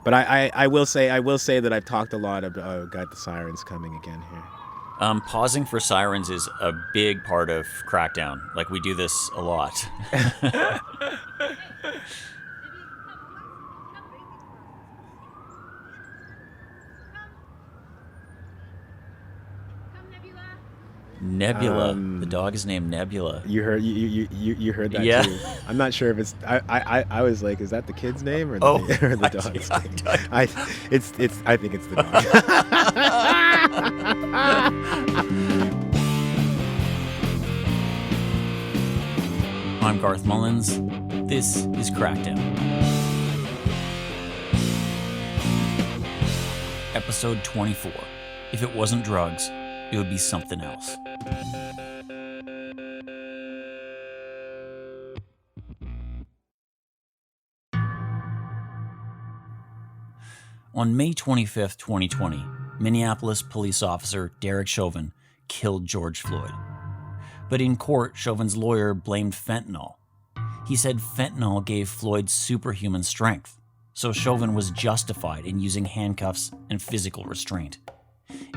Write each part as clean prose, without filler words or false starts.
But I will say that I've talked a lot about got the sirens coming again here. Pausing for sirens is a big part of Crackdown. Like, we do this a lot. Nebula. The dog is named Nebula. You heard that Yeah. too. I'm not sure if it's. I was like, is that the kid's name or the dog's name? I think it's the dog. I'm Garth Mullins. This is Crackdown. Episode 24. If it wasn't drugs, it would be something else. On May 25th, 2020, Minneapolis police officer Derek Chauvin killed George Floyd. But in court, Chauvin's lawyer blamed fentanyl. He said fentanyl gave Floyd superhuman strength, so Chauvin was justified in using handcuffs and physical restraint.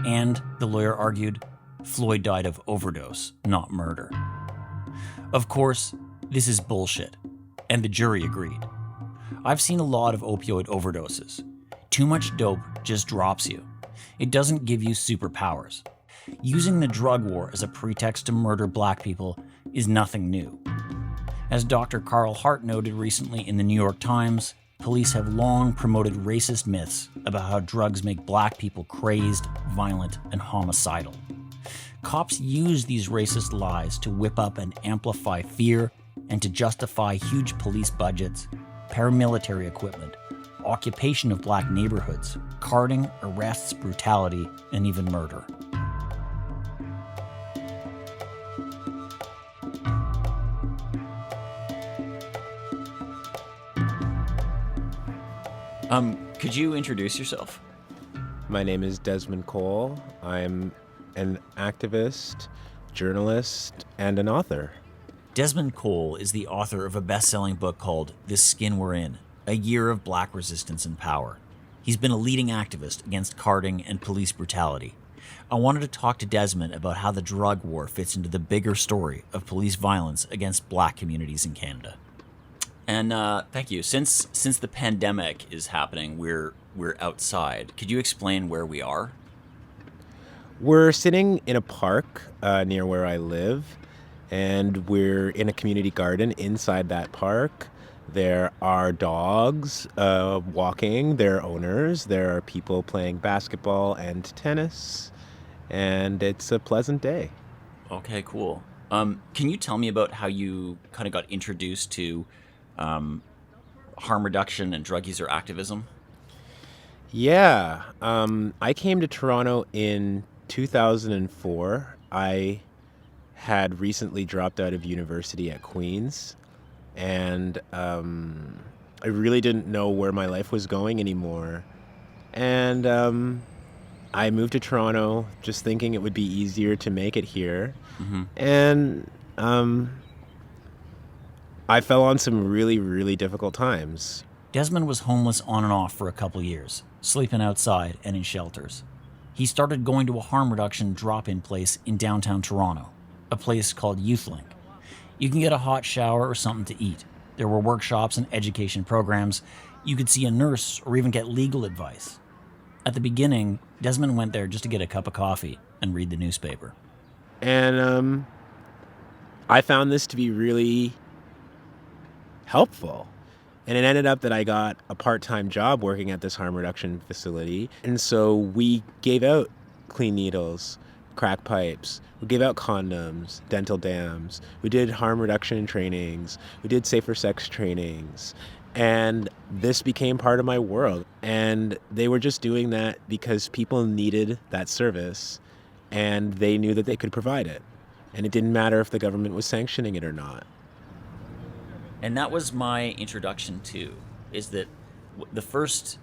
And, the lawyer argued, Floyd died of overdose, not murder. Of course, this is bullshit, and the jury agreed. I've seen a lot of opioid overdoses. Too much dope just drops you. It doesn't give you superpowers. Using the drug war as a pretext to murder black people is nothing new. As Dr. Carl Hart noted recently in the New York Times, police have long promoted racist myths about how drugs make black people crazed, violent, and homicidal. Cops use these racist lies to whip up and amplify fear and to justify huge police budgets, paramilitary equipment, occupation of black neighborhoods, carding, arrests, brutality, and even murder. Could you introduce yourself? My name is Desmond Cole. I'm an activist, journalist, and an author. Desmond Cole is the author of a best-selling book called This Skin We're In, A Year of Black Resistance and Power. He's been a leading activist against carding and police brutality. I wanted to talk to Desmond about how the drug war fits into the bigger story of police violence against black communities in Canada. And thank you. Since the pandemic is happening, we're outside. Could you explain where we are? We're sitting in a park near where I live, and we're in a community garden inside that park. There are dogs walking their owners. There are people playing basketball and tennis, and it's a pleasant day. Okay, cool. Can you tell me about how you kind of got introduced to harm reduction and drug user activism? Yeah, I came to Toronto in 2004. I had recently dropped out of university at Queen's, and I really didn't know where my life was going anymore. And I moved to Toronto just thinking it would be easier to make it here. Mm-hmm. And I fell on some really, really difficult times. Desmond was homeless on and off for a couple years, sleeping outside and in shelters. He started going to a harm reduction drop-in place in downtown Toronto, a place called YouthLink. You can get a hot shower or something to eat. There were workshops and education programs. You could see a nurse or even get legal advice. At the beginning, Desmond went there just to get a cup of coffee and read the newspaper. And I found this to be really helpful. And it ended up that I got a part-time job working at this harm reduction facility. And so we gave out clean needles, crack pipes, we gave out condoms, dental dams, we did harm reduction trainings, we did safer sex trainings. And this became part of my world. And they were just doing that because people needed that service and they knew that they could provide it. And it didn't matter if the government was sanctioning it or not. And that was my introduction to, is that the first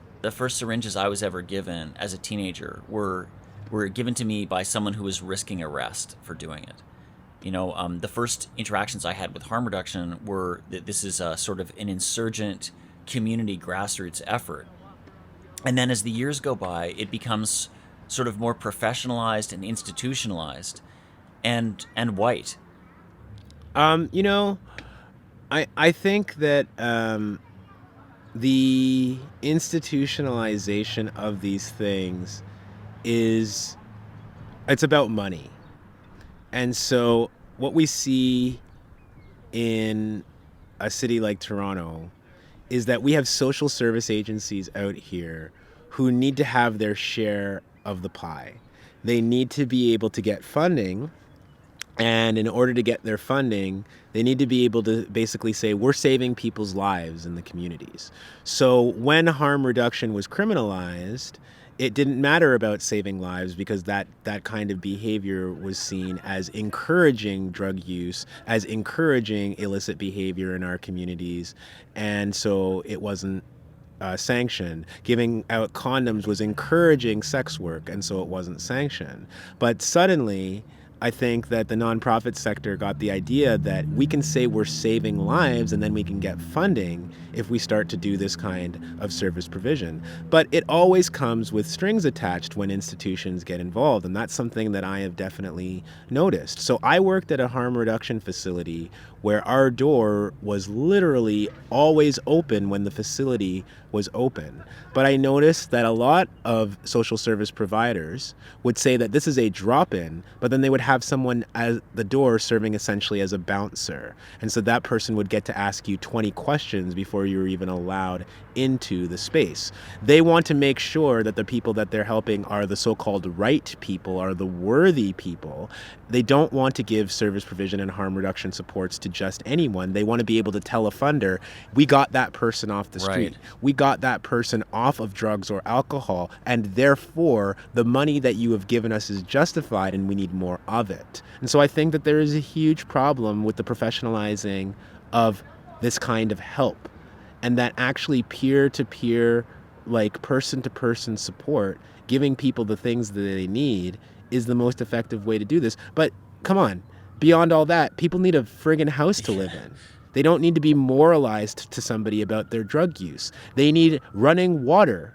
syringes I was ever given as a teenager were given to me by someone who was risking arrest for doing it. You know, the first interactions I had with harm reduction were that this is a sort of an insurgent community grassroots effort. And then as the years go by, it becomes sort of more professionalized and institutionalized and white. You know, I think that the institutionalization of these things it's about money. And so what we see in a city like Toronto is that we have social service agencies out here who need to have their share of the pie. They need to be able to get funding, and in order to get their funding, they need to be able to basically say, we're saving people's lives in the communities. So when harm reduction was criminalized, it didn't matter about saving lives because that kind of behavior was seen as encouraging drug use, as encouraging illicit behavior in our communities. And so it wasn't sanctioned. Giving out condoms was encouraging sex work, and so it wasn't sanctioned. But suddenly, I think that the nonprofit sector got the idea that we can say we're saving lives and then we can get funding if we start to do this kind of service provision. But it always comes with strings attached when institutions get involved, and that's something that I have definitely noticed. So I worked at a harm reduction facility where our door was literally always open when the facility was open. But I noticed that a lot of social service providers would say that this is a drop-in, but then they would have someone at the door serving essentially as a bouncer. And so that person would get to ask you 20 questions before you were even allowed into the space. They want to make sure that the people that they're helping are the so-called right people, are the worthy people. They don't want to give service provision and harm reduction supports to just anyone. They want to be able to tell a funder, we got that person off the street. Right. We got that person off of drugs or alcohol, and therefore the money that you have given us is justified and we need more of it. And so I think that there is a huge problem with the professionalizing of this kind of help, and that actually peer-to-peer, like person-to-person support, giving people the things that they need, is the most effective way to do this. But come on, beyond all that, people need a friggin' house to live in. They don't need to be moralized to somebody about their drug use. They need running water.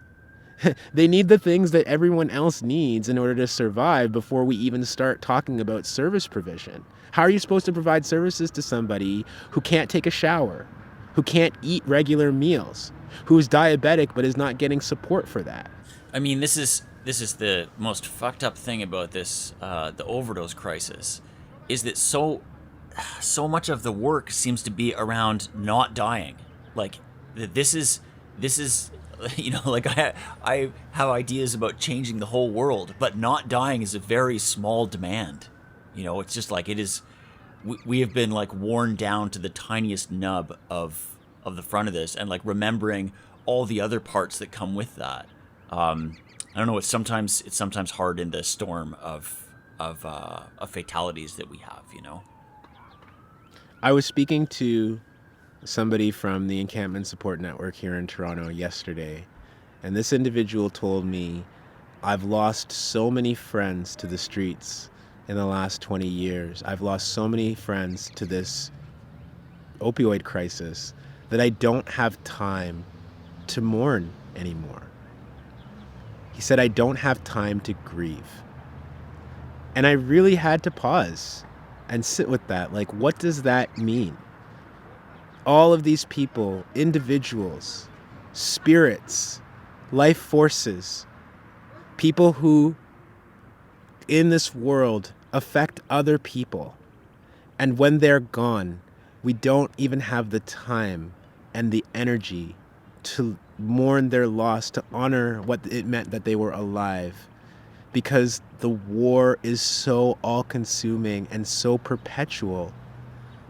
They need the things that everyone else needs in order to survive before we even start talking about service provision. How are you supposed to provide services to somebody who can't take a shower, who can't eat regular meals, who is diabetic but is not getting support for that? I mean, this is the most fucked up thing about this, the overdose crisis, is that so much of the work seems to be around not dying. Like, this is like I have ideas about changing the whole world, but not dying is a very small demand. It's just like it is. We have been like worn down to the tiniest nub of the front of this, and like remembering all the other parts that come with that. I don't know. It's sometimes hard in the storm of fatalities that we have. I was speaking to somebody from the Encampment Support Network here in Toronto yesterday, and this individual told me, I've lost so many friends to the streets in the last 20 years. I've lost so many friends to this opioid crisis that I don't have time to mourn anymore. He said, I don't have time to grieve. And I really had to pause and sit with that. Like, what does that mean? All of these people, individuals, spirits, life forces, people who in this world affect other people. And when they're gone, we don't even have the time and the energy to mourn their loss, to honor what it meant that they were alive. Because the war is so all-consuming and so perpetual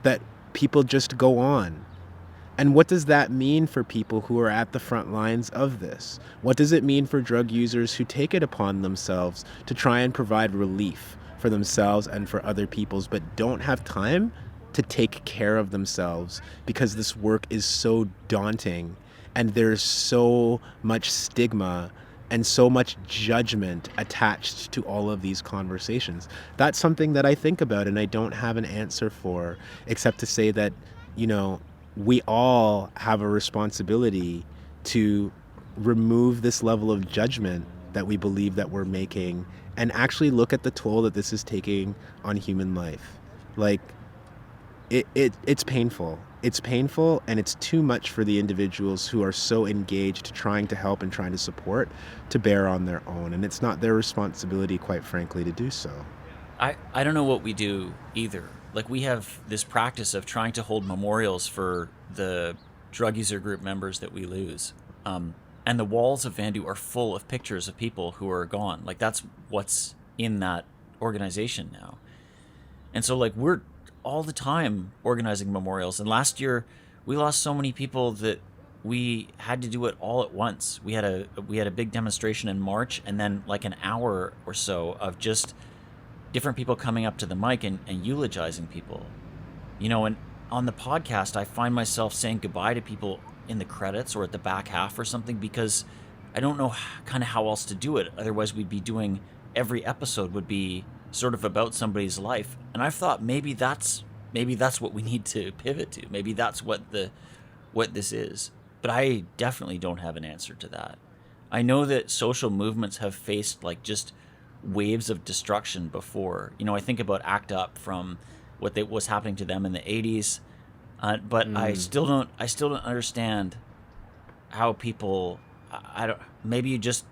that people just go on. And what does that mean for people who are at the front lines of this? What does it mean for drug users who take it upon themselves to try and provide relief for themselves and for other peoples, but don't have time to take care of themselves because this work is so daunting and there's so much stigma and so much judgment attached to all of these conversations? That's something that I think about and I don't have an answer for, except to say that, we all have a responsibility to remove this level of judgment that we believe that we're making and actually look at the toll that this is taking on human life. Like, it's painful. It's painful, and it's too much for the individuals who are so engaged trying to help and trying to support to bear on their own. And it's not their responsibility, quite frankly, to do so. I don't know what we do either. Like, we have this practice of trying to hold memorials for the drug user group members that we lose. And the walls of Vandu are full of pictures of people who are gone. Like, that's what's in that organization now. And so, like, we're all the time organizing memorials. And last year, we lost so many people that we had to do it all at once. We had a big demonstration in March, and then like an hour or so of just different people coming up to the mic and eulogizing people. You know, and on the podcast, I find myself saying goodbye to people in the credits or at the back half or something, because I don't know kind of how else to do it. Otherwise, we'd be doing, every episode would be sort of about somebody's life. And I've thought maybe that's what we need to pivot to. Maybe that's what this is. But I definitely don't have an answer to that. I know that social movements have faced like just waves of destruction before. You know, I think about ACT UP from what was happening to them in the 80s. But I still don't understand how people, maybe you just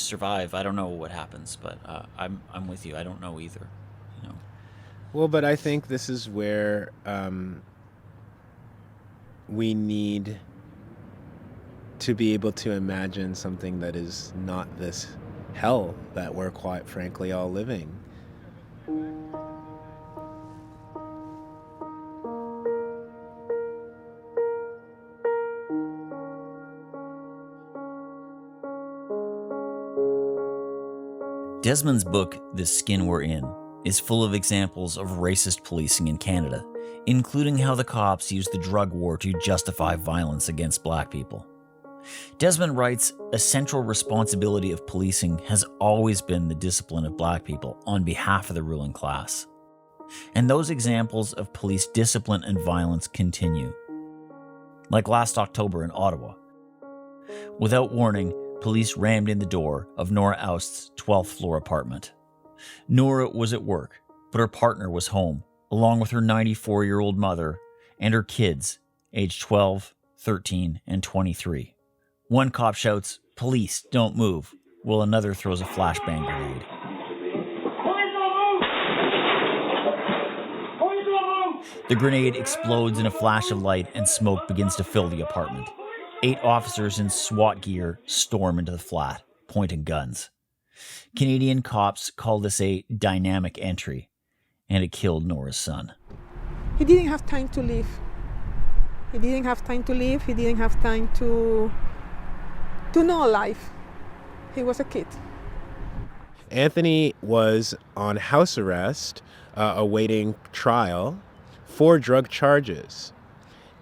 survive. I don't know what happens, but I'm with you. I don't know either, you know. Well, but I think this is where we need to be able to imagine something that is not this hell that we're quite frankly all living. Desmond's book, The Skin We're In, is full of examples of racist policing in Canada, including how the cops used the drug war to justify violence against black people. Desmond writes, a central responsibility of policing has always been the discipline of black people on behalf of the ruling class. And those examples of police discipline and violence continue. Like last October in Ottawa. Without warning, police rammed in the door of Nora Oust's 12th floor apartment. Nora was at work, but her partner was home, along with her 94-year-old mother and her kids, aged 12, 13, and 23. One cop shouts, "Police, don't move," while another throws a flashbang grenade. The grenade explodes in a flash of light and smoke begins to fill the apartment. 8 officers in SWAT gear storm into the flat, pointing guns. Canadian cops call this a dynamic entry, and it killed Nora's son. He didn't have time to live. He didn't have time to live. He didn't have time to know life. He was a kid. Anthony was on house arrest, awaiting trial for drug charges.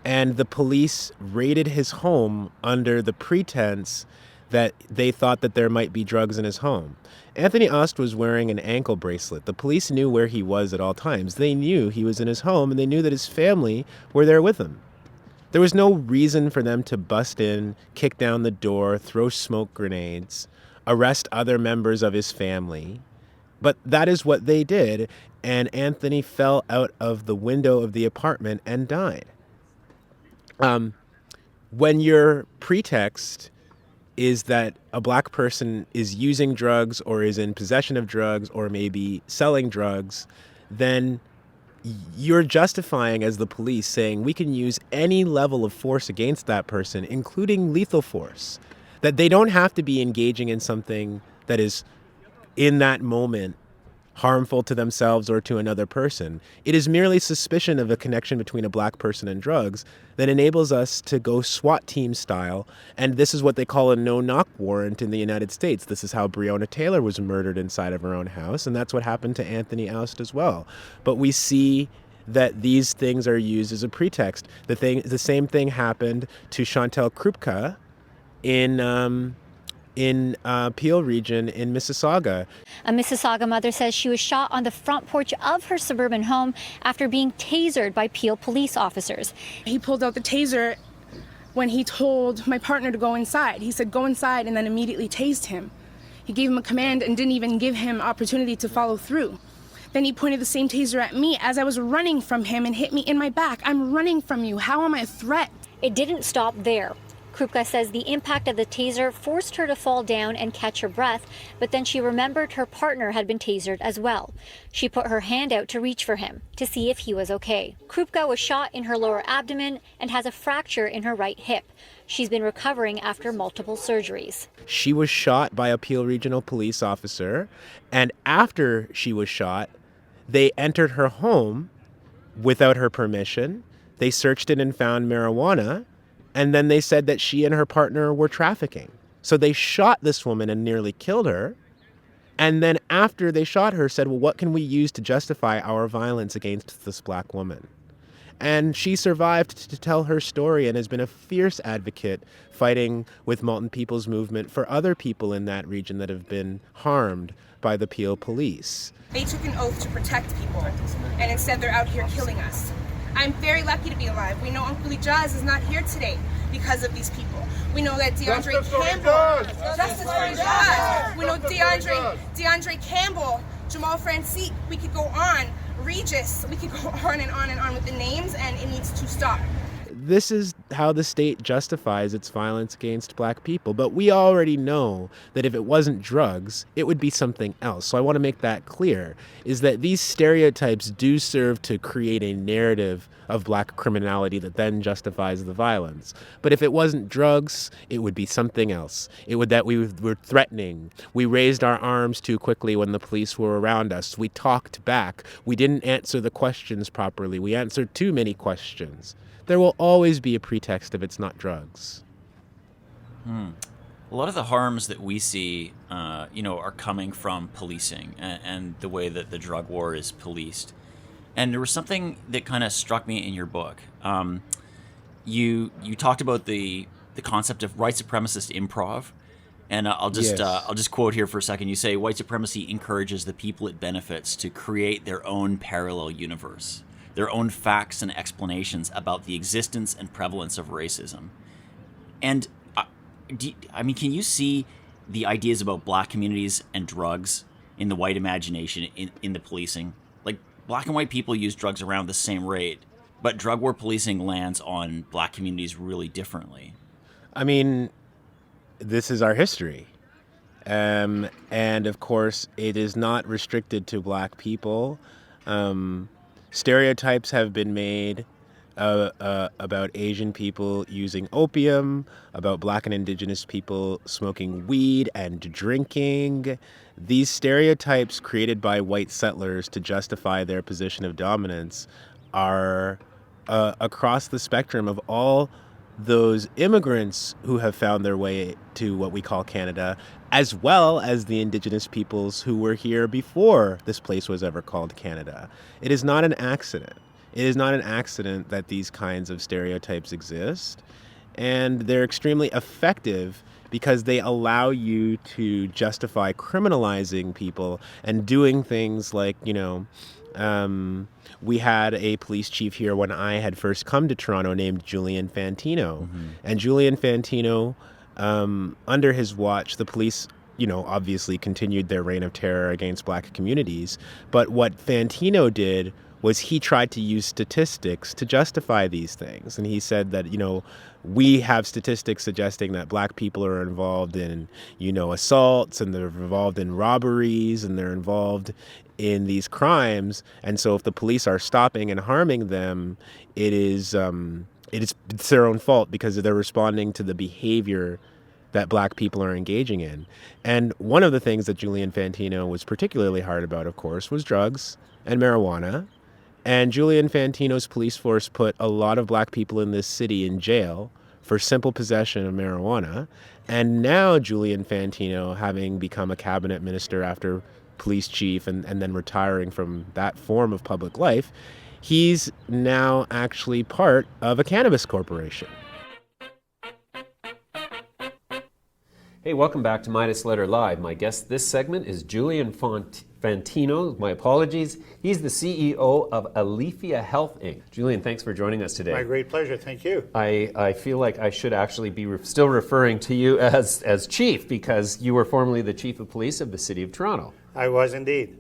And the police raided his home under the pretense that they thought that there might be drugs in his home. Anthony Aust was wearing an ankle bracelet. The police knew where he was at all times. They knew he was in his home, and they knew that his family were there with him. There was no reason for them to bust in, kick down the door, throw smoke grenades, arrest other members of his family. But that is what they did, and Anthony fell out of the window of the apartment and died. When your pretext is that a black person is using drugs or is in possession of drugs or maybe selling drugs, then you're justifying as the police saying we can use any level of force against that person, including lethal force, that they don't have to be engaging in something that is in that moment harmful to themselves or to another person. It is merely suspicion of a connection between a black person and drugs that enables us to go SWAT team style. And this is what they call a no-knock warrant in the United States. This is how Breonna Taylor was murdered inside of her own house. And that's what happened to Anthony Aust as well. But we see that these things are used as a pretext. The same thing happened to Chantel Krupka in Peel region in Mississauga. A Mississauga mother says she was shot on the front porch of her suburban home after being tasered by Peel police officers. He pulled out the taser when he told my partner to go inside. He said, go inside, and then immediately tased him. He gave him a command and didn't even give him opportunity to follow through. Then he pointed the same taser at me as I was running from him and hit me in my back. I'm running from you. How am I a threat? It didn't stop there. Krupka says the impact of the taser forced her to fall down and catch her breath, but then she remembered her partner had been tasered as well. She put her hand out to reach for him, to see if he was okay. Krupka was shot in her lower abdomen and has a fracture in her right hip. She's been recovering after multiple surgeries. She was shot by a Peel Regional Police officer, and after she was shot, they entered her home without her permission. They searched it and found marijuana. And then they said that she and her partner were trafficking. So they shot this woman and nearly killed her. And then after they shot her, said, well, what can we use to justify our violence against this black woman? And she survived to tell her story and has been a fierce advocate fighting with Malton People's Movement for other people in that region that have been harmed by the Peel police. They took an oath to protect people, and instead they're out here killing us. I'm very lucky to be alive. We know Uncle Jazz is not here today because of these people. We know that DeAndre Campbell, justice for Jazz. We know DeAndre Campbell, Jamal Francis. We could go on. Regis. We could go on and on and on with the names, and it needs to stop. This is how the state justifies its violence against black people. But we already know that if it wasn't drugs, it would be something else. So I want to make that clear, is that these stereotypes do serve to create a narrative of black criminality that then justifies the violence. But if it wasn't drugs, it would be something else. It would that we were threatening. We raised our arms too quickly when the police were around us. We talked back. We didn't answer the questions properly. We answered too many questions. There will always be a pretext if it's not drugs. A lot of the harms that we see, are coming from policing and the way that the drug war is policed. And there was something that kind of struck me in your book. You talked about the concept of white supremacist improv, and I'll just quote here for a second. You say white supremacy encourages the people it benefits to create their own parallel universe, their own facts and explanations about the existence and prevalence of racism. And can you see the ideas about black communities and drugs in the white imagination in the policing? Like, black and white people use drugs around the same rate, but drug war policing lands on black communities really differently. I mean, this is our history. And of course, it is not restricted to black people. Stereotypes have been made about Asian people using opium, about black and indigenous people smoking weed and drinking. These stereotypes created by white settlers to justify their position of dominance are across the spectrum of all those immigrants who have found their way to what we call Canada, as well as the indigenous peoples who were here before this place was ever called Canada. It is not an accident. It is not an accident that these kinds of stereotypes exist, and they're extremely effective because they allow you to justify criminalizing people and doing things like, we had a police chief here when I had first come to Toronto named Julian Fantino. Mm-hmm. And Julian Fantino, under his watch, the police, obviously continued their reign of terror against black communities. But what Fantino did was he tried to use statistics to justify these things. And he said that, we have statistics suggesting that black people are involved in, assaults, and they're involved in robberies, and they're involved in these crimes. And so if the police are stopping and harming them, it's their own fault because they're responding to the behavior that black people are engaging in. And one of the things that Julian Fantino was particularly hard about, of course, was drugs and marijuana. And Julian Fantino's police force put a lot of black people in this city in jail for simple possession of marijuana. And now Julian Fantino, having become a cabinet minister after police chief and then retiring from that form of public life, he's now actually part of a cannabis corporation. Hey, welcome back to Midas Letter Live. My guest this segment is Julian Fantino, my apologies. He's the CEO of Aleafia Health Inc. Julian, thanks for joining us today. My great pleasure, thank you. I feel like I should actually be still referring to you as chief, because you were formerly the chief of police of the City of Toronto. I was indeed.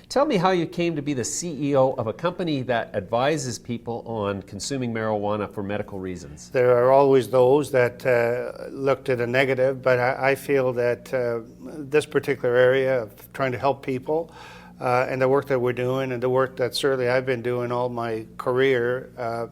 Tell me how you came to be the CEO of a company that advises people on consuming marijuana for medical reasons. There are always those that looked at a negative, but I feel that this particular area of trying to help people and the work that we're doing and the work that certainly I've been doing all my career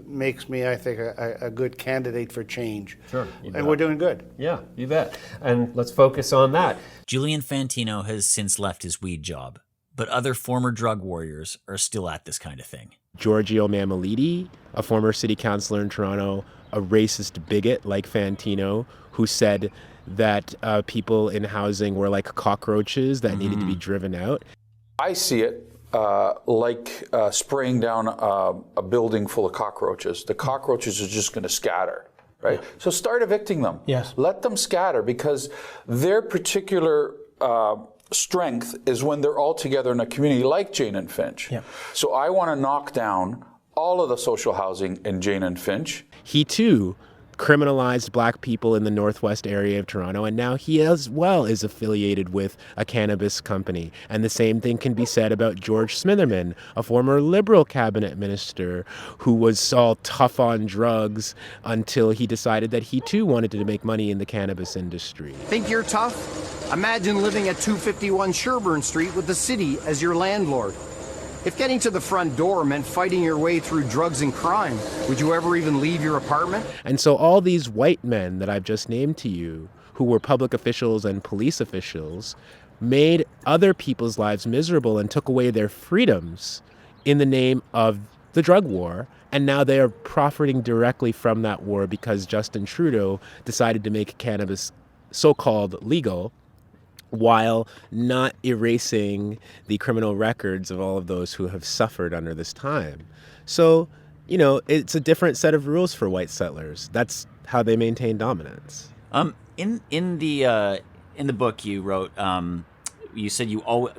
makes me, I think, a good candidate for change. Sure. And we're doing good. Yeah, you bet. And let's focus on that. Julian Fantino has since left his weed job, but other former drug warriors are still at this kind of thing. Giorgio Mammoliti, a former city councillor in Toronto, a racist bigot like Fantino, who said that people in housing were like cockroaches that needed to be driven out. I see it like spraying down a building full of cockroaches. The cockroaches are just going to scatter, right? So start evicting them. Yes. Let them scatter, because their particular strength is when they're all together in a community like Jane and Finch. Yep. So I want to knock down all of the social housing in Jane and Finch. He too criminalized black people in the northwest area of Toronto, and now he as well is affiliated with a cannabis company. And the same thing can be said about George Smitherman, a former Liberal cabinet minister who was all tough on drugs until he decided that he too wanted to make money in the cannabis industry. Think you're tough? Imagine living at 251 Sherbourne Street with the city as your landlord. If getting to the front door meant fighting your way through drugs and crime, would you ever even leave your apartment? And so all these white men that I've just named to you, who were public officials and police officials, made other people's lives miserable and took away their freedoms in the name of the drug war. And now they are profiting directly from that war because Justin Trudeau decided to make cannabis so-called legal, while not erasing the criminal records of all of those who have suffered under this time. So, you know, it's a different set of rules for white settlers. That's how they maintain dominance. In the book you wrote, you said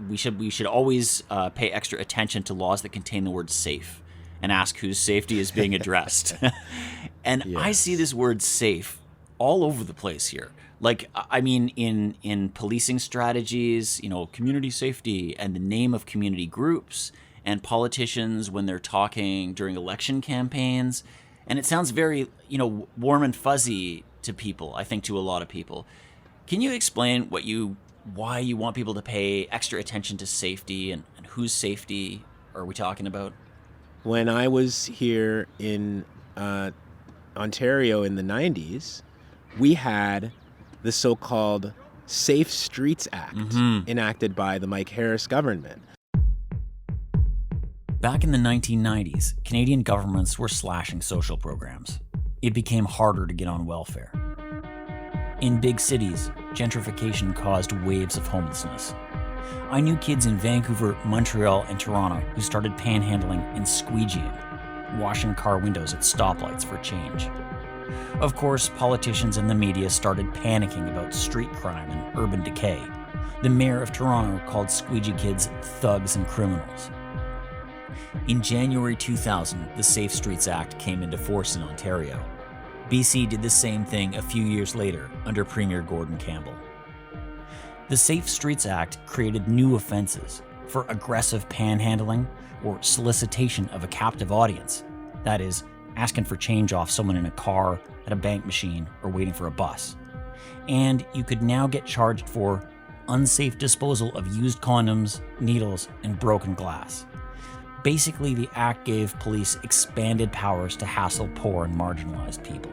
we should always pay extra attention to laws that contain the word safe and ask whose safety is being addressed. And Yes. I see this word safe all over the place here. Like, I mean, in policing strategies, you know, community safety and the name of community groups and politicians when they're talking during election campaigns. And it sounds very, you know, warm and fuzzy to people, I think to a lot of people. Can you explain why you want people to pay extra attention to safety and whose safety are we talking about? When I was here in Ontario in the 90s, we had the so-called Safe Streets Act enacted by the Mike Harris government. Back in the 1990s, Canadian governments were slashing social programs. It became harder to get on welfare. In big cities, gentrification caused waves of homelessness. I knew kids in Vancouver, Montreal, and Toronto who started panhandling and squeegeeing, washing car windows at stoplights for change. Of course, politicians and the media started panicking about street crime and urban decay. The mayor of Toronto called squeegee kids thugs and criminals. In January 2000, the Safe Streets Act came into force in Ontario. BC did the same thing a few years later under Premier Gordon Campbell. The Safe Streets Act created new offenses for aggressive panhandling or solicitation of a captive audience. That is, asking for change off someone in a car, at a bank machine, or waiting for a bus. And you could now get charged for unsafe disposal of used condoms, needles, and broken glass. Basically, the act gave police expanded powers to hassle poor and marginalized people.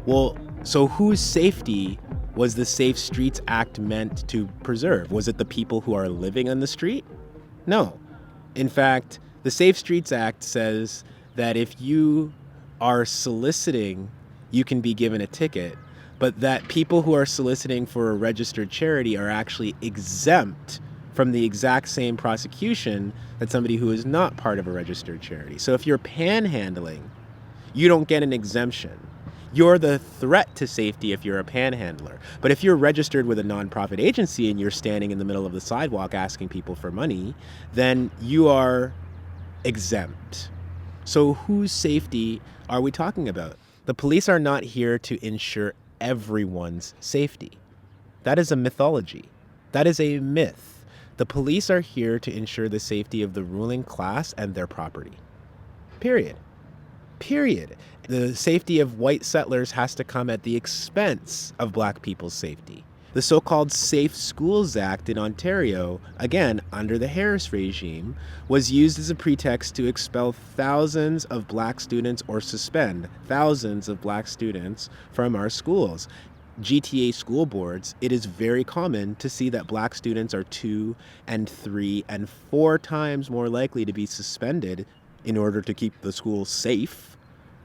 Well, so whose safety was the Safe Streets Act meant to preserve? Was it the people who are living on the street? No. In fact, the Safe Streets Act says that if you are soliciting, you can be given a ticket, but that people who are soliciting for a registered charity are actually exempt from the exact same prosecution that somebody who is not part of a registered charity. So if you're panhandling, you don't get an exemption. You're the threat to safety if you're a panhandler. But if you're registered with a nonprofit agency and you're standing in the middle of the sidewalk asking people for money, then you are exempt. So whose safety are we talking about? The police are not here to ensure everyone's safety. That is a mythology. That is a myth. The police are here to ensure the safety of the ruling class and their property. Period. Period. The safety of white settlers has to come at the expense of black people's safety. The so-called Safe Schools Act in Ontario, again, under the Harris regime, was used as a pretext to expel thousands of black students or suspend thousands of black students from our schools. GTA school boards, it is very common to see that black students are 2 and 3 and 4 times more likely to be suspended in order to keep the school safe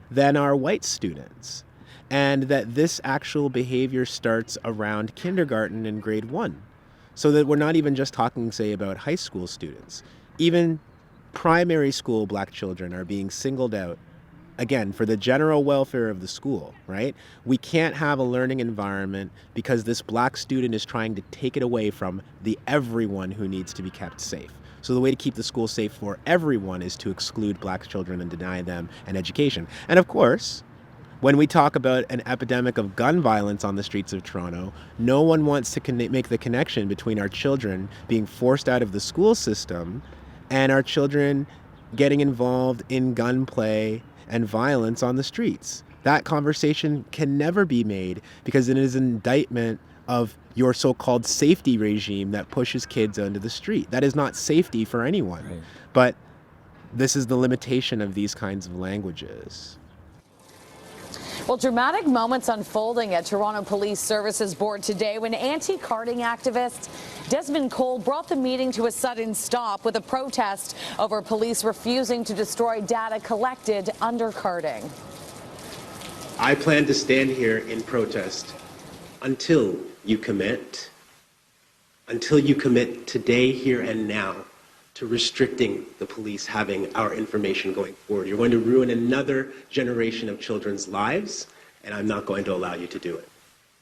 than are white students. And that this actual behavior starts around kindergarten and grade 1. So that we're not even just talking, say, about high school students. Even primary school black children are being singled out, again, for the general welfare of the school, right? We can't have a learning environment because this black student is trying to take it away from the everyone who needs to be kept safe. So the way to keep the school safe for everyone is to exclude black children and deny them an education. And of course, when we talk about an epidemic of gun violence on the streets of Toronto, no one wants to make the connection between our children being forced out of the school system and our children getting involved in gunplay and violence on the streets. That conversation can never be made because it is an indictment of your so-called safety regime that pushes kids onto the street. That is not safety for anyone. Right. But this is the limitation of these kinds of languages. Well, dramatic moments unfolding at Toronto Police Services Board today when anti-carding activist Desmond Cole brought the meeting to a sudden stop with a protest over police refusing to destroy data collected under carding. I plan to stand here in protest until you commit today, here, and now to restricting the police having our information going forward. You're going to ruin another generation of children's lives, and I'm not going to allow you to do it.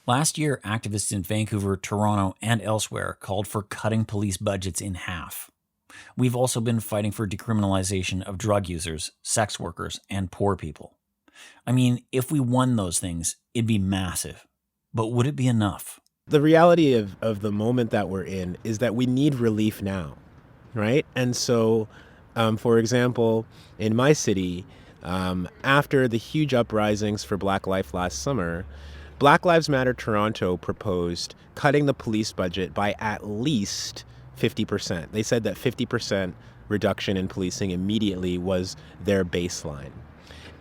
Last year, activists in Vancouver, Toronto, and elsewhere called for cutting police budgets in half. We've also been fighting for decriminalization of drug users, sex workers, and poor people. I mean, if we won those things, it'd be massive. But would it be enough? The reality of the moment that we're in is that we need relief now. Right? And so, for example, in my city, after the huge uprisings for Black Life last summer, Black Lives Matter Toronto proposed cutting the police budget by at least 50%. They said that 50% reduction in policing immediately was their baseline.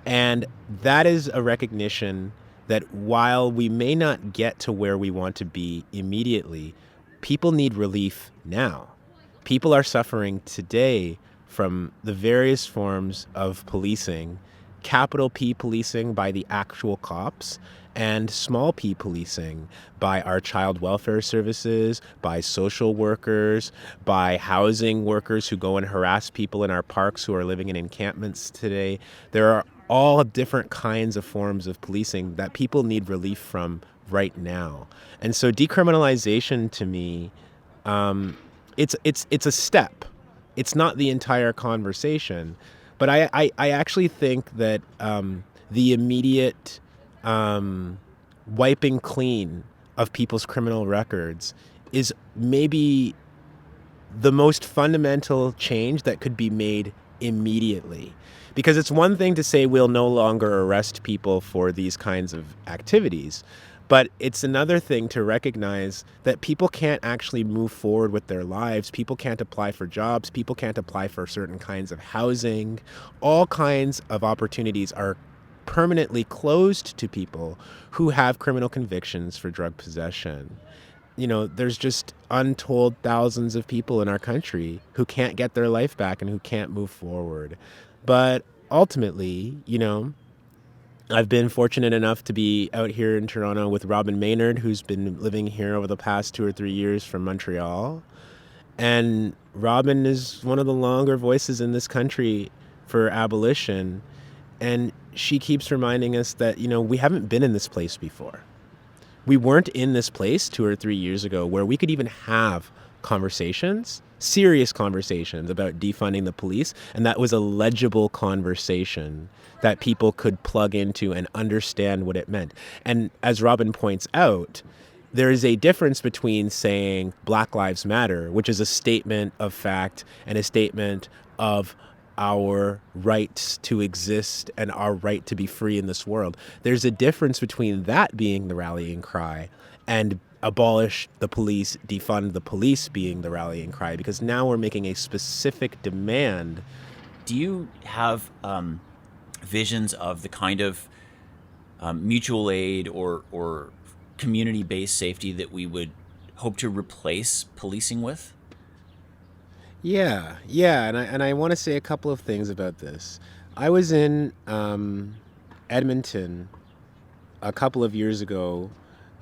And that is a recognition that while we may not get to where we want to be immediately, people need relief now. People are suffering today from the various forms of policing, capital P policing by the actual cops, and small p policing by our child welfare services, by social workers, by housing workers who go and harass people in our parks who are living in encampments today. There are all different kinds of forms of policing that people need relief from right now. And so decriminalization to me, it's a step. It's not the entire conversation, but I actually think that the immediate wiping clean of people's criminal records is maybe the most fundamental change that could be made immediately. Because it's one thing to say we'll no longer arrest people for these kinds of activities, but it's another thing to recognize that people can't actually move forward with their lives. People can't apply for jobs. People can't apply for certain kinds of housing. All kinds of opportunities are permanently closed to people who have criminal convictions for drug possession. You know, there's just untold thousands of people in our country who can't get their life back and who can't move forward. But ultimately, you know, I've been fortunate enough to be out here in Toronto with Robin Maynard, who's been living here over the past 2 or 3 years from Montreal. And Robin is one of the longer voices in this country for abolition. And she keeps reminding us that, we haven't been in this place before. We weren't in this place 2 or 3 years ago where we could even have conversations, serious conversations about defunding the police. And that was a legible conversation that people could plug into and understand what it meant. And as Robin points out, there is a difference between saying Black Lives Matter, which is a statement of fact and a statement of our rights to exist and our right to be free in this world. There's a difference between that being the rallying cry and abolish the police, defund the police being the rallying cry, because now we're making a specific demand. Do you have visions of the kind of mutual aid or community-based safety that we would hope to replace policing with? Yeah, and I want to say a couple of things about this. I was in Edmonton a couple of years ago,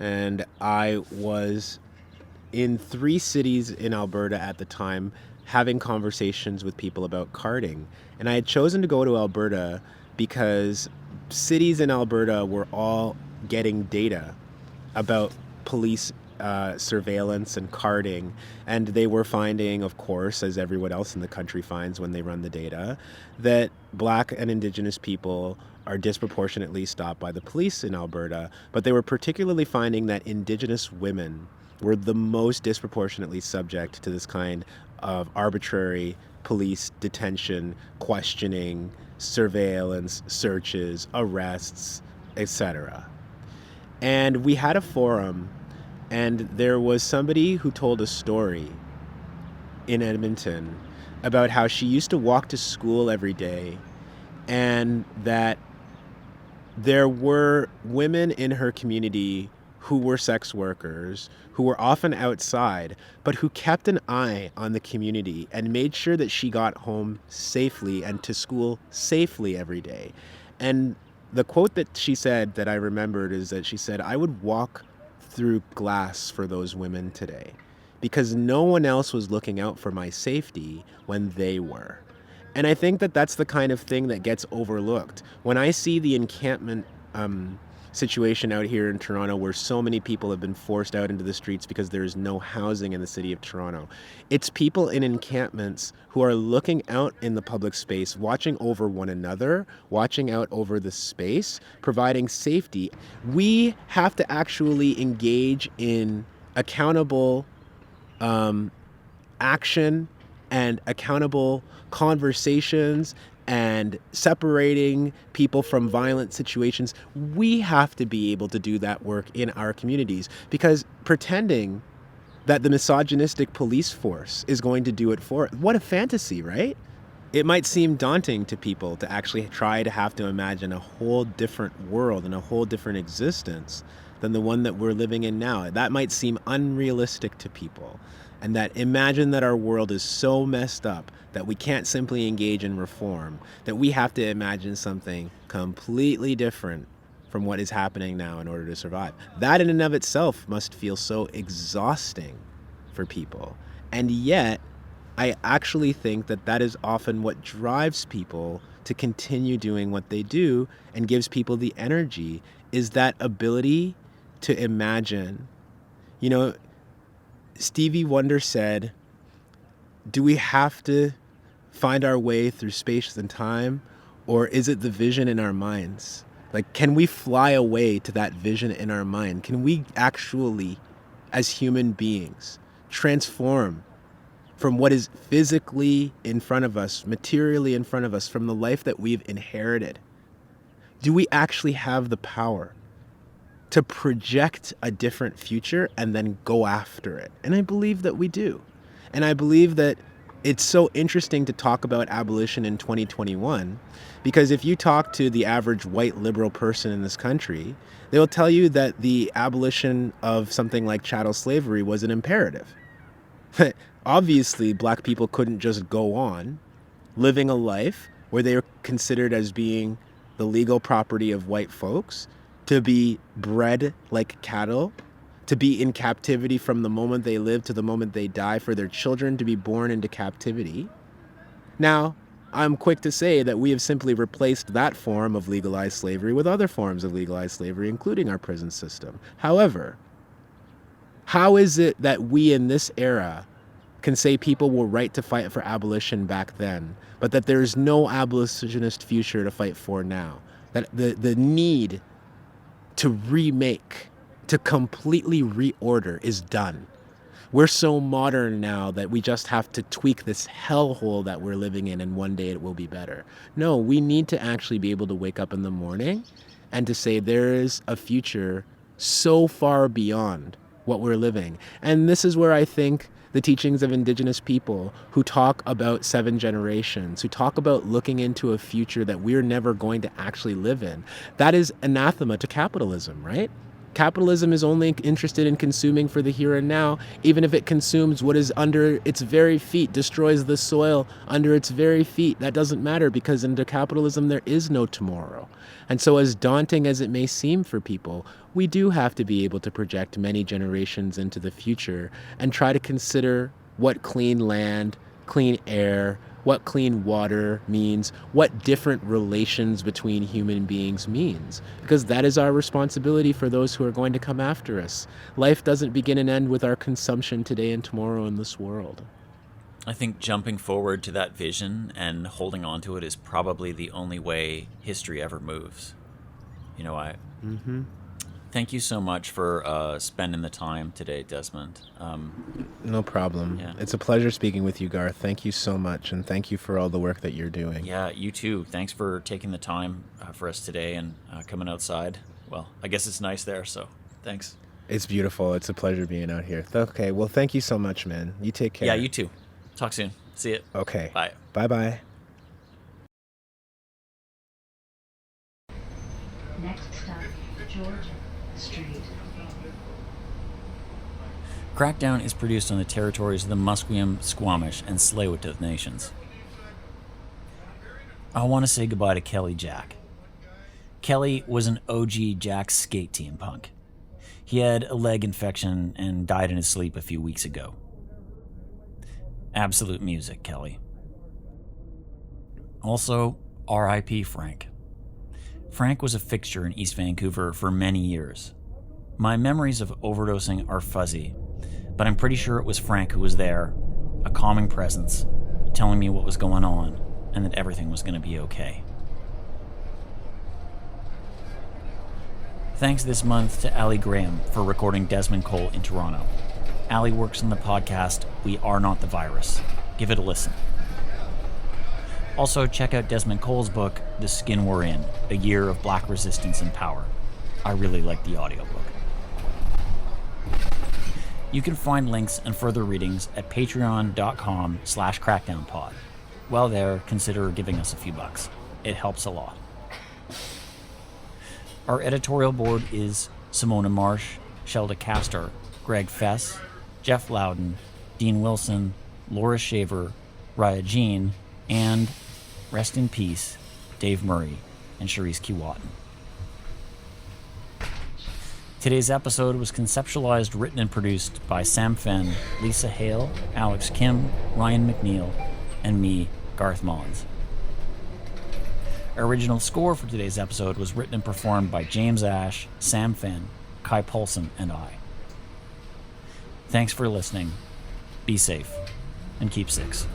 and I was in 3 cities in Alberta at the time having conversations with people about carding. And I had chosen to go to Alberta because cities in Alberta were all getting data about police surveillance and carding, and they were finding, of course, as everyone else in the country finds when they run the data, that Black and Indigenous people are disproportionately stopped by the police in Alberta, but they were particularly finding that Indigenous women were the most disproportionately subject to this kind of arbitrary police detention, questioning, surveillance, searches, arrests, etc. And we had a forum, and there was somebody who told a story in Edmonton about how she used to walk to school every day, and that there were women in her community who were sex workers, who were often outside, but who kept an eye on the community and made sure that she got home safely and to school safely every day. And the quote that she said that I remembered is that she said, "I would walk through glass for those women today because no one else was looking out for my safety when they were." And I think that that's the kind of thing that gets overlooked. When I see the encampment situation out here in Toronto where so many people have been forced out into the streets because there is no housing in the city of Toronto, it's people in encampments who are looking out in the public space, watching over one another, watching out over the space, providing safety. We have to actually engage in accountable action and accountable conversations and separating people from violent situations. We have to be able to do that work in our communities, because pretending that the misogynistic police force is going to do it for us, what a fantasy, right? It might seem daunting to people to actually try to have to imagine a whole different world and a whole different existence than the one that we're living in now. That might seem unrealistic to people. And that imagine that our world is so messed up that we can't simply engage in reform, that we have to imagine something completely different from what is happening now in order to survive. That in and of itself must feel so exhausting for people. And yet, I actually think that that is often what drives people to continue doing what they do and gives people the energy, is that ability to imagine. You know, Stevie Wonder said, do we have to find our way through space and time, or is it the vision in our minds? Like, can we fly away to that vision in our mind? Can we actually, as human beings, transform from what is physically in front of us, materially in front of us, from the life that we've inherited? Do we actually have the power to project a different future and then go after it? And I believe that we do. And I believe that it's so interesting to talk about abolition in 2021, because if you talk to the average white liberal person in this country, they will tell you that the abolition of something like chattel slavery was an imperative. Obviously, Black people couldn't just go on living a life where they were considered as being the legal property of white folks, to be bred like cattle, to be in captivity from the moment they live to the moment they die, for their children to be born into captivity. Now, I'm quick to say that we have simply replaced that form of legalized slavery with other forms of legalized slavery, including our prison system. However, how is it that we in this era can say people were right to fight for abolition back then, but that there is no abolitionist future to fight for now? That the need to remake, to completely reorder is done. We're so modern now that we just have to tweak this hellhole that we're living in, and one day it will be better. No, we need to actually be able to wake up in the morning and to say there is a future so far beyond what we're living. And this is where I think the teachings of Indigenous people who talk about 7 generations, who talk about looking into a future that we're never going to actually live in, that is anathema to capitalism, right? Capitalism is only interested in consuming for the here and now, even if it consumes what is under its very feet, destroys the soil under its very feet. That doesn't matter, because under capitalism there is no tomorrow. And so as daunting as it may seem for people, we do have to be able to project many generations into the future and try to consider what clean land, clean air, what clean water means, what different relations between human beings means, because that is our responsibility for those who are going to come after us. Life doesn't begin and end with our consumption today and tomorrow in this world. I think jumping forward to that vision and holding on to it is probably the only way history ever moves. You know, Thank you so much for spending the time today, Desmond. No problem. Yeah. It's a pleasure speaking with you, Garth. Thank you so much, and thank you for all the work that you're doing. Yeah, you too. Thanks for taking the time for us today and coming outside. Well, I guess it's nice there, so thanks. It's beautiful. It's a pleasure being out here. Okay, well, thank you so much, man. You take care. Yeah, you too. Talk soon. See you. Okay. Bye. Bye-bye. Next stop, Georgia Street. Crackdown is produced on the territories of the Musqueam, Squamish, and Tsleil-Waututh nations. I want to say goodbye to Kelly Jack. Kelly was an OG Jack's skate team punk. He had a leg infection and died in his sleep a few weeks ago. Absolute music, Kelly. Also, R.I.P. Frank. Frank was a fixture in East Vancouver for many years. My memories of overdosing are fuzzy, but I'm pretty sure it was Frank who was there, a calming presence, telling me what was going on and that everything was going to be okay. Thanks this month to Ali Graham for recording Desmond Cole in Toronto. Ali works on the podcast We Are Not the Virus. Give it a listen. Also, check out Desmond Cole's book, The Skin We're In, A Year of Black Resistance and Power. I really like the audiobook. You can find links and further readings at patreon.com/crackdownpod. While there, consider giving us a few bucks. It helps a lot. Our editorial board is Samona Marsh, Shelda Kastor, Greg Fess, Jeff Louden, Dean Wilson, Laura Shaver, Reija, and, rest in peace, Dave Murray and Chereece Keewatin. Today's episode was conceptualized, written, and produced by Sam Fenn, Lisa Hale, Alex Kim, Ryan McNeil, and me, Garth Mullins. Our original score for today's episode was written and performed by James Ash, Sam Fenn, Kai Paulson, and I. Thanks for listening. Be safe, and keep 6.